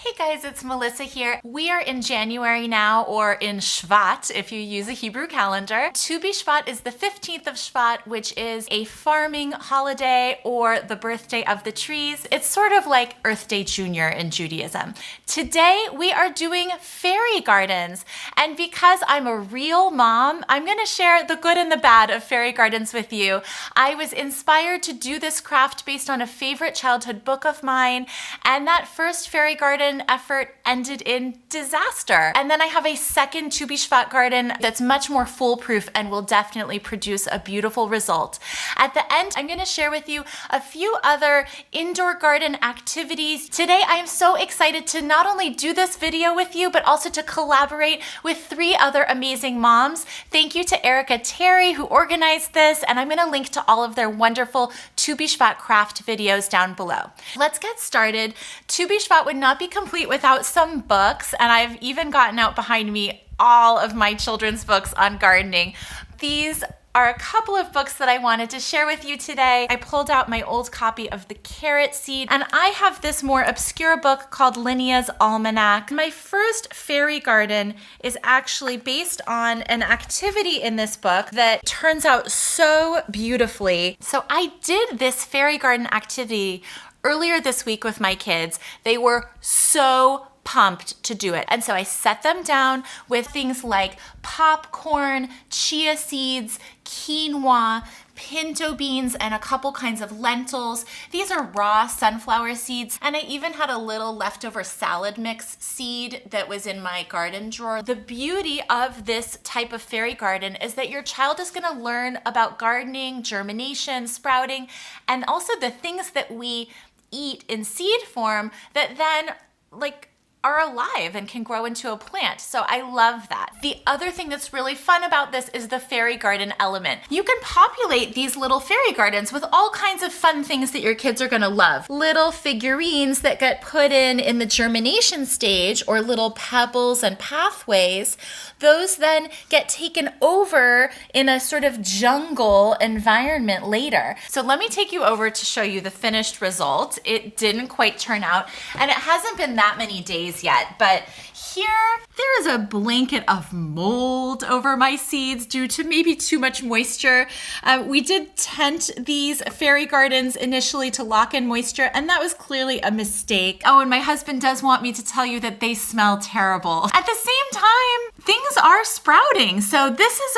Hey guys, it's Melissa here. We are in January now, or in Shvat if you use a Hebrew calendar. Tu B'Shvat is the 15th of Shvat, which is a farming holiday or the birthday of the trees. It's sort of like Earth Day Junior in Judaism. Today we are doing fairy gardens, and because I'm a real mom, I'm going to share the good and the bad of fairy gardens with you. I was inspired to do this craft based on a favorite childhood book of mine, and that first fairy garden effort ended in disaster. And then I have a second Tu B'Shvat garden that's much more foolproof and will definitely produce a beautiful result. At the end, I'm going to share with you a few other indoor garden activities. Today, I am so excited to not only do this video with you, but also to collaborate with 3 other amazing moms. Thank you to Erica Terry who organized this, and I'm going to link to all of their wonderful Tu B'Shvat craft videos down below. Let's get started. Tu B'Shvat would not be complete without some books, and I've even gotten out behind me all of my children's books on gardening. These are a couple of books that I wanted to share with you today. I pulled out my old copy of The Carrot Seed, and I have this more obscure book called Linnea's Almanac. My first fairy garden is actually based on an activity in this book that turns out so beautifully. So I did this fairy garden activity earlier this week with my kids. They were so pumped to do it. And so I set them down with things like popcorn, chia seeds, quinoa, pinto beans, and a couple kinds of lentils. These are raw sunflower seeds, and I even had a little leftover salad mix seed that was in my garden drawer. The beauty of this type of fairy garden is that your child is going to learn about gardening, germination, sprouting, and also the things that we eat in seed form that then are alive and can grow into a plant. So I love that. The other thing that's really fun about this is the fairy garden element. You can populate these little fairy gardens with all kinds of fun things that your kids are gonna love. Little figurines that get put in the germination stage, or little pebbles and pathways. Those then get taken over in a sort of jungle environment later. So let me take you over to show you the finished result. It didn't quite turn out, and it hasn't been that many days yet, but here there is a blanket of mold over my seeds due to maybe too much moisture. We did tent these fairy gardens initially to lock in moisture, and that was clearly a mistake. Oh, and my husband does want me to tell you that they smell terrible. At the same time, things are sprouting, so this is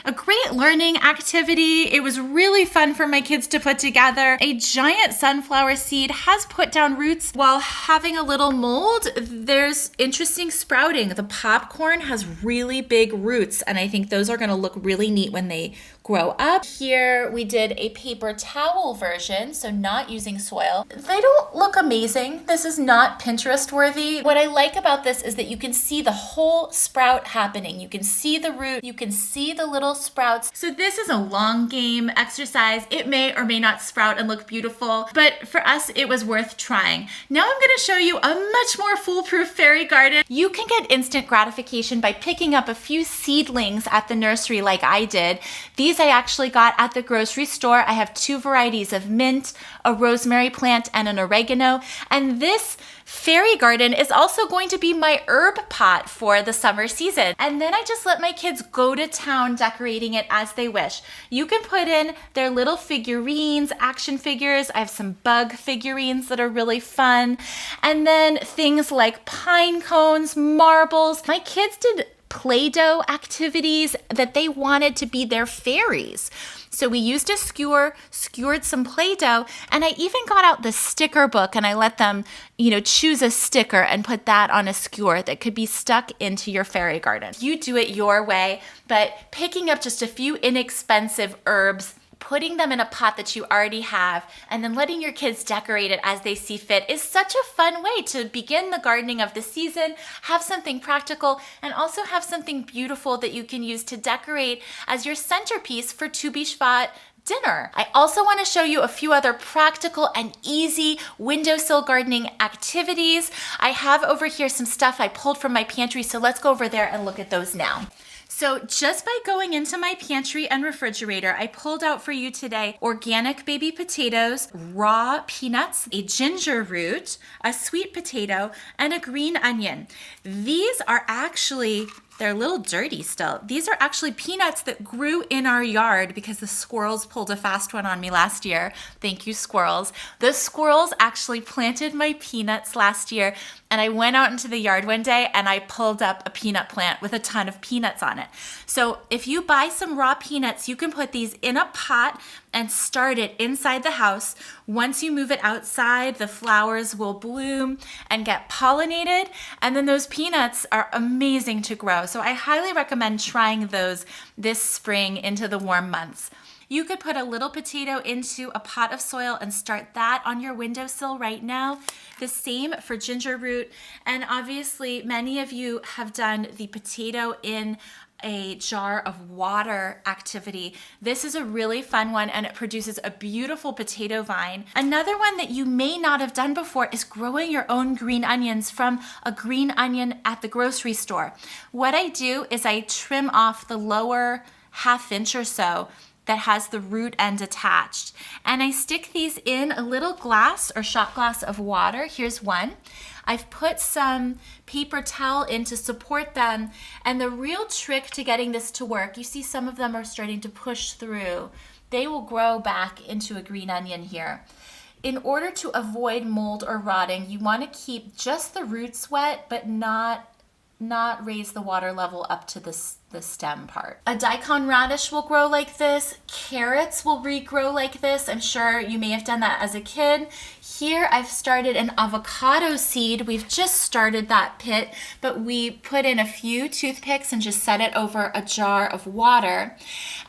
a great learning activity. It was really fun for my kids to put together. A giant sunflower seed has put down roots while having a little mold. There's interesting sprouting. The popcorn has really big roots, and I think those are going to look really neat when they grow up. Here we did a paper towel version, so not using soil. They don't look amazing. This is not Pinterest worthy. What I like about this is that you can see the whole sprout happening. You can see the root, you can see the little sprouts. So this is a long game exercise. It may or may not sprout and look beautiful, but for us it was worth trying. Now I'm going to show you a much more foolproof fairy garden. You can get instant gratification by picking up a few seedlings at the nursery like I did. These I actually got at the grocery store. I have 2 varieties of mint, a rosemary plant, and an oregano. And this fairy garden is also going to be my herb pot for the summer season. And then I just let my kids go to town decorating it as they wish. You can put in their little figurines, action figures. I have some bug figurines that are really fun. And then things like pine cones, marbles. My kids did Play-Doh activities that they wanted to be their fairies. So we used a skewer, skewered some Play-Doh, and I even got out the sticker book and I let them, choose a sticker and put that on a skewer that could be stuck into your fairy garden. You do it your way, but picking up just a few inexpensive herbs, putting them in a pot that you already have, and then letting your kids decorate it as they see fit is such a fun way to begin the gardening of the season, have something practical, and also have something beautiful that you can use to decorate as your centerpiece for Tu B'Shvat dinner. I also want to show you a few other practical and easy windowsill gardening activities. I have over here some stuff I pulled from my pantry, so let's go over there and look at those now. So just by going into my pantry and refrigerator, I pulled out for you today organic baby potatoes, raw peanuts, a ginger root, a sweet potato, and a green onion. These are actually, they're a little dirty still. These are actually peanuts that grew in our yard because the squirrels pulled a fast one on me last year. Thank you, squirrels. The squirrels actually planted my peanuts last year, and I went out into the yard one day and I pulled up a peanut plant with a ton of peanuts on it. So if you buy some raw peanuts, you can put these in a pot and start it inside the house. Once you move it outside, the flowers will bloom and get pollinated, and then those peanuts are amazing to grow. So I highly recommend trying those this spring into the warm months. You could put a little potato into a pot of soil and start that on your windowsill right now. The same for ginger root. And obviously, many of you have done the potato in a jar of water activity. This is a really fun one, and it produces a beautiful potato vine. Another one that you may not have done before is growing your own green onions from a green onion at the grocery store. What I do is I trim off the lower ½ inch or so that has the root end attached. And I stick these in a little glass or shot glass of water. Here's one. I've put some paper towel in to support them. And the real trick to getting this to work, you see some of them are starting to push through. They will grow back into a green onion here. In order to avoid mold or rotting, you want to keep just the roots wet, but not raise the water level up to the stem part. A daikon radish will grow like this. Carrots will regrow like this. I'm sure you may have done that as a kid. Here I've started an avocado seed. We've just started that pit, but we put in a few toothpicks and just set it over a jar of water.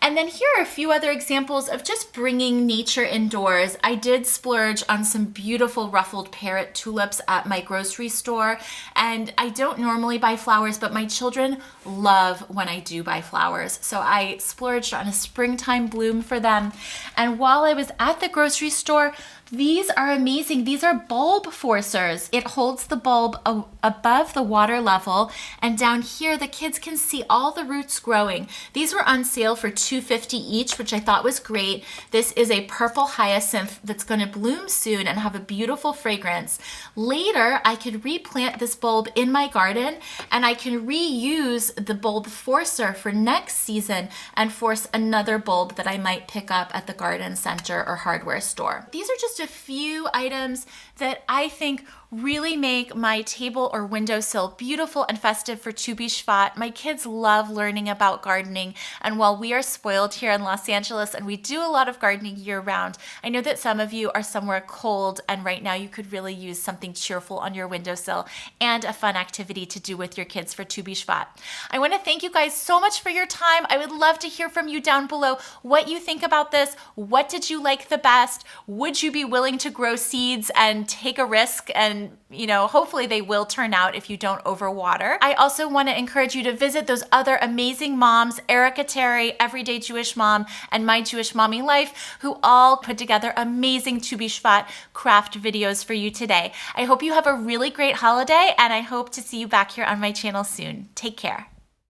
And then here are a few other examples of just bringing nature indoors. I did splurge on some beautiful ruffled parrot tulips at my grocery store. And I don't normally buy flowers, but my children love when I do buy flowers. So I splurged on a springtime bloom for them. And while I was at the grocery store, these are amazing. These are bulb forcers. It holds the bulb above the water level, and down here the kids can see all the roots growing. These were on sale for $2.50 each, which I thought was great. This is a purple hyacinth that's going to bloom soon and have a beautiful fragrance. Later, I could replant this bulb in my garden, and I can reuse the bulb forcer for next season and force another bulb that I might pick up at the garden center or hardware store. These are just a few items that I think really make my table or windowsill beautiful and festive for Tu B'Shvat. My kids love learning about gardening, and while we are spoiled here in Los Angeles and we do a lot of gardening year-round, I know that some of you are somewhere cold, and right now you could really use something cheerful on your windowsill and a fun activity to do with your kids for Tu B'Shvat. I want to thank you guys so much for your time. I would love to hear from you down below what you think about this. What did you like the best? Would you be willing to grow seeds and take a risk, and hopefully they will turn out if you don't overwater. I also want to encourage you to visit those other amazing moms, Erica Terry, Everyday Jewish Mom, and My Jewish Mommy Life, who all put together amazing Tu B'Shvat craft videos for you today. I hope you have a really great holiday, and I hope to see you back here on my channel soon. Take care.